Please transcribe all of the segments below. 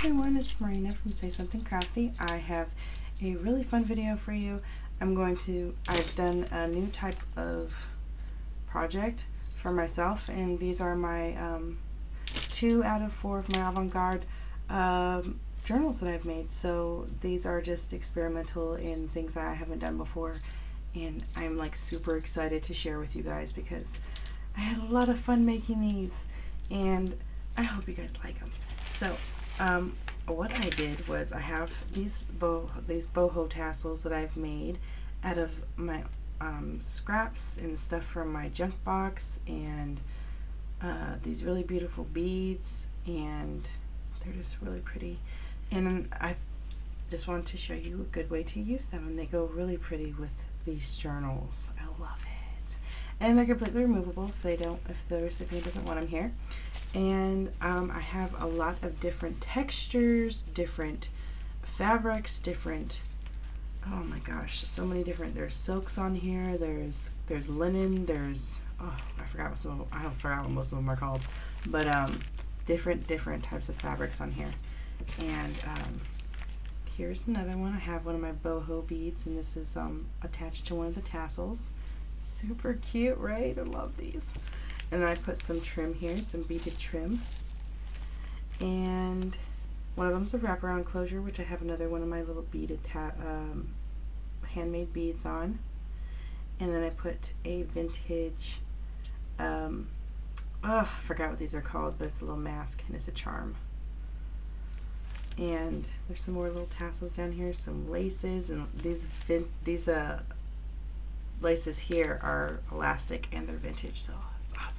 everyone, it's Marina from Say Something Crafty. I have a really fun video for you. I've done a new type of project for myself, and these are my 2 out of 4 of my avant-garde journals that I've made. So these are just experimental and things that I haven't done before, and I'm like super excited to share with you guys because I had a lot of fun making these, and I hope you guys like them. So what I did was I have these boho tassels that I've made out of my scraps and stuff from my junk box, and these really beautiful beads, and they're just really pretty. And I just wanted to show you a good way to use them, and they go really pretty with these journals. I love it. And they're completely removable if the recipient doesn't want them here. And I have a lot of different textures, different fabrics, oh my gosh, so many different. There's silks on here. There's linen. I forgot what most of them are called, but different types of fabrics on here. And here's another one. I have one of my boho beads, and this is attached to one of the tassels. Super cute, right? I love these. And then I put some trim here, some beaded trim. And one of them's a wraparound closure, which I have another one of my little beaded handmade beads on. And then I put a vintage, I forgot what these are called, but it's a little mask and it's a charm. And there's some more little tassels down here, some laces, and these laces here are elastic and they're vintage, so it's awesome.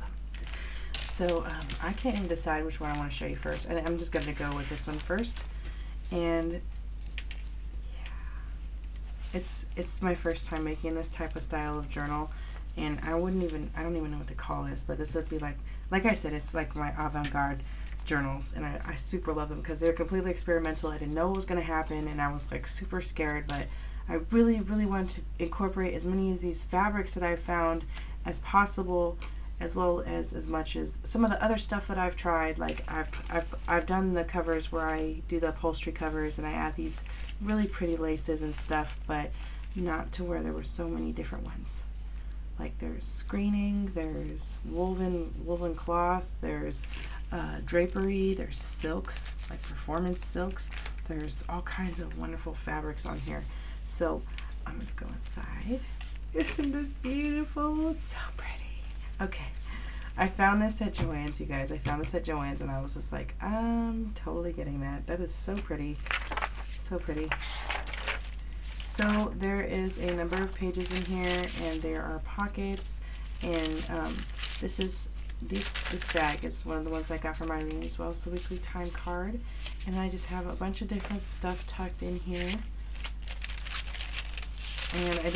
So I can't even decide which one I want to show you first, and I'm just going to go with this one first. And yeah, it's my first time making this type of style of journal, and I don't even know what to call this, but this would be like I said, it's like my avant-garde journals, and I super love them because they're completely experimental. I didn't know what was going to happen, and I was like super scared, but I really wanted to incorporate as many of these fabrics that I've found as possible, as well as much as some of the other stuff that I've tried. Like I've done the covers where I do the upholstery covers, and I add these really pretty laces and stuff, but not to where there were so many different ones. Like there's screening, there's woven cloth, there's drapery, there's silks, like performance silks. There's all kinds of wonderful fabrics on here. So I'm going to go inside. Isn't this beautiful? It's so pretty. Okay, I found this at Joann's, you guys. I found this at Joann's, and I was just like, I'm totally getting that. That is so pretty. So pretty. So there is a number of pages in here, and there are pockets, and this bag is one of the ones I got from Irene, as well as the weekly time card. And I just have a bunch of different stuff tucked in here. And I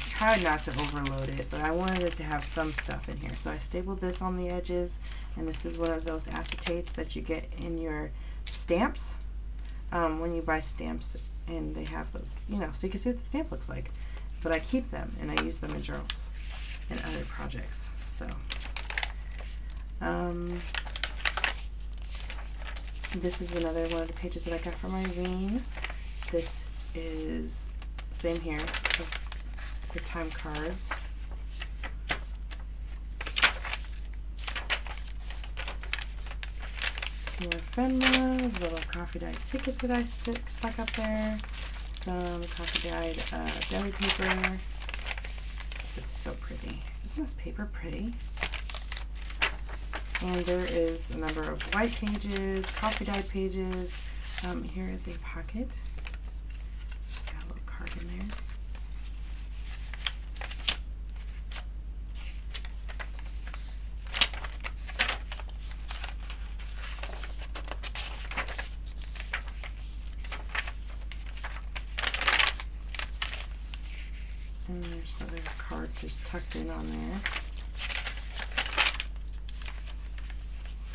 tried not to overload it, but I wanted it to have some stuff in here. So I stapled this on the edges, and this is one of those acetates that you get in your stamps when you buy stamps, and they have those, so you can see what the stamp looks like. But I keep them, and I use them in journals and other projects. So this is another one of the pages that I got from Irene. This is same here, the time cards. Some more ephemera, little coffee dyed ticket that I stuck up there, some coffee dyed deli paper. It's so pretty. Isn't this paper pretty? And there is a number of white pages, coffee dyed pages. Here is a pocket. In there. And there's another card just tucked in on there.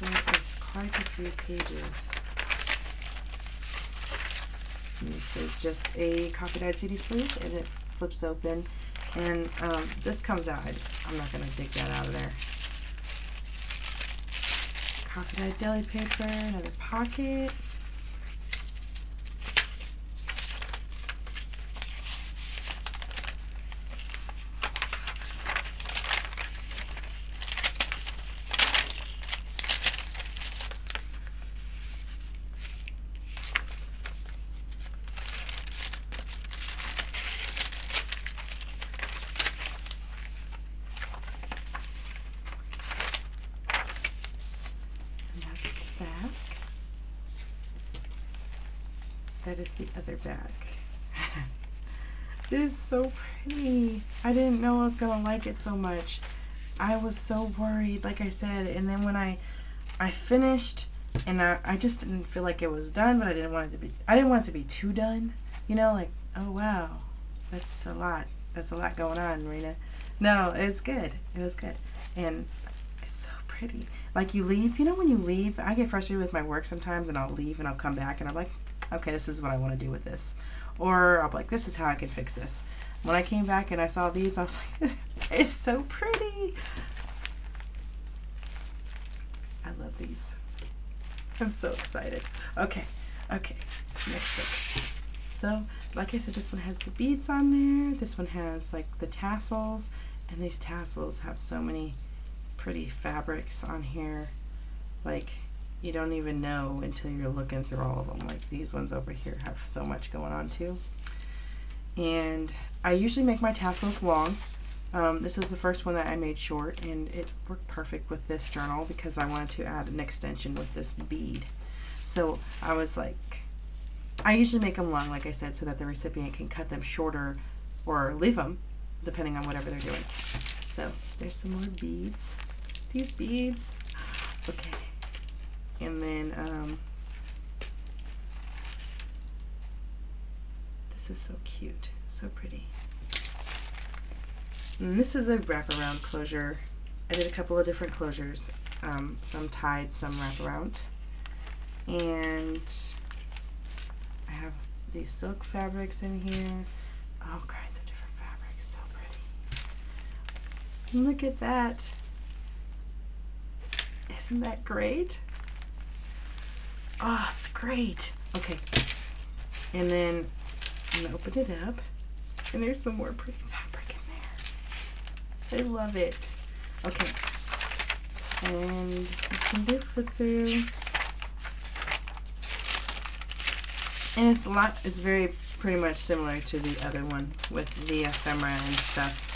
There is quite a few pages. And this is just a coffee dyed CD sleeve, and it flips open, and this comes out. I'm not going to dig that out of there. Coffee dyed deli paper, another pocket, that is the other back. This is so pretty. I didn't know I was gonna like it so much. I was so worried, like I said, and then when I finished, and I just didn't feel like it was done, but I didn't want it to be too done. You know, like, oh wow, that's a lot. That's a lot going on, Marina. No, it's good. It was good. And it's so pretty. Like, you leave, you know, when you leave, I get frustrated with my work sometimes, and I'll leave and I'll come back and I'm like, okay, this is what I want to do with this. Or I'll be like, this is how I can fix this. When I came back and I saw these, I was like, it's so pretty. I love these. I'm so excited. Okay, next book. So, like I said, this one has the beads on there. This one has, like, the tassels. And these tassels have so many pretty fabrics on here. Like, you don't even know until you're looking through all of them. Like, these ones over here have so much going on too. And I usually make my tassels long. This is the first one that I made short, and it worked perfect with this journal because I wanted to add an extension with this bead. So I was like, I usually make them long, like I said, so that the recipient can cut them shorter or leave them, depending on whatever they're doing. So there's some more beads. These beads. Okay. And then, this is so cute, so pretty. And this is a wraparound closure. I did a couple of different closures, some tied, some wraparound. And I have these silk fabrics in here, all kinds of different fabrics, so pretty. Look at that. Isn't that great? Oh, it's great. Okay, and then I'm gonna open it up, and there's some more pretty fabric in there. I love it. Okay, and you can do flip through, and it's very pretty much similar to the other one with the ephemera and stuff.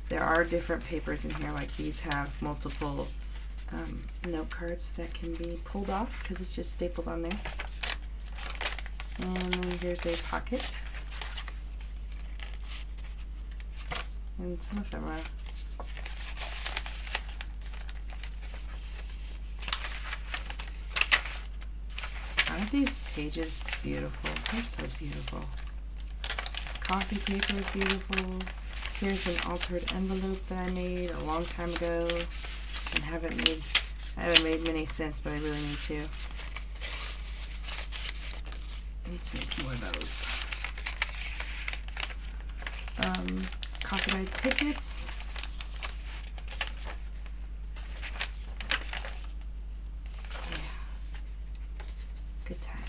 There are different papers in here, like these have multiple note cards that can be pulled off because it's just stapled on there. And then here's a pocket. And some ephemera. Aren't these pages beautiful? They're so beautiful. This coffee paper is beautiful. Here's an altered envelope that I made a long time ago and I haven't made many since, but I really need to. I need to make more of those. Cockeyed tickets. Yeah. Good time.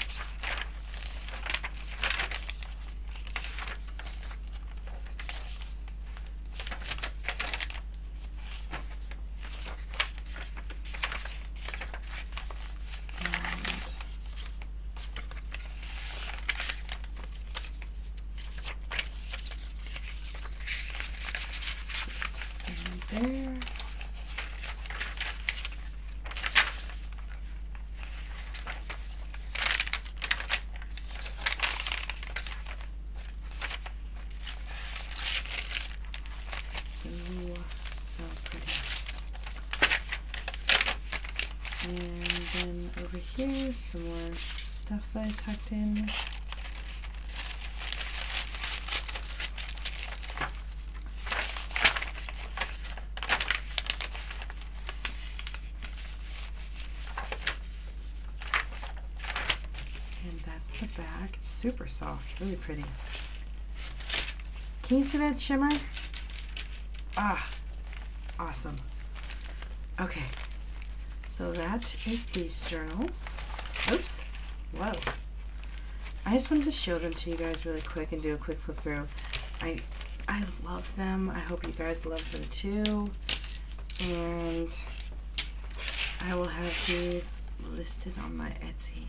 There. So pretty. And then over here, some more stuff that I tucked in. And that's the back. It's super soft, really pretty. Can you see that shimmer? Ah, awesome. Okay, so that is these journals. Oops, whoa. I just wanted to show them to you guys really quick and do a quick flip through. I love them. I hope you guys love them too. And I will have these listed on my Etsy.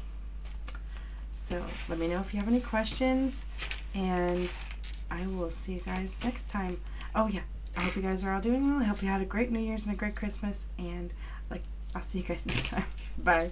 So let me know if you have any questions, and I will see you guys next time. Oh yeah, I hope you guys are all doing well. I hope you had a great New Year's and a great Christmas, and like I'll see you guys next time. Bye.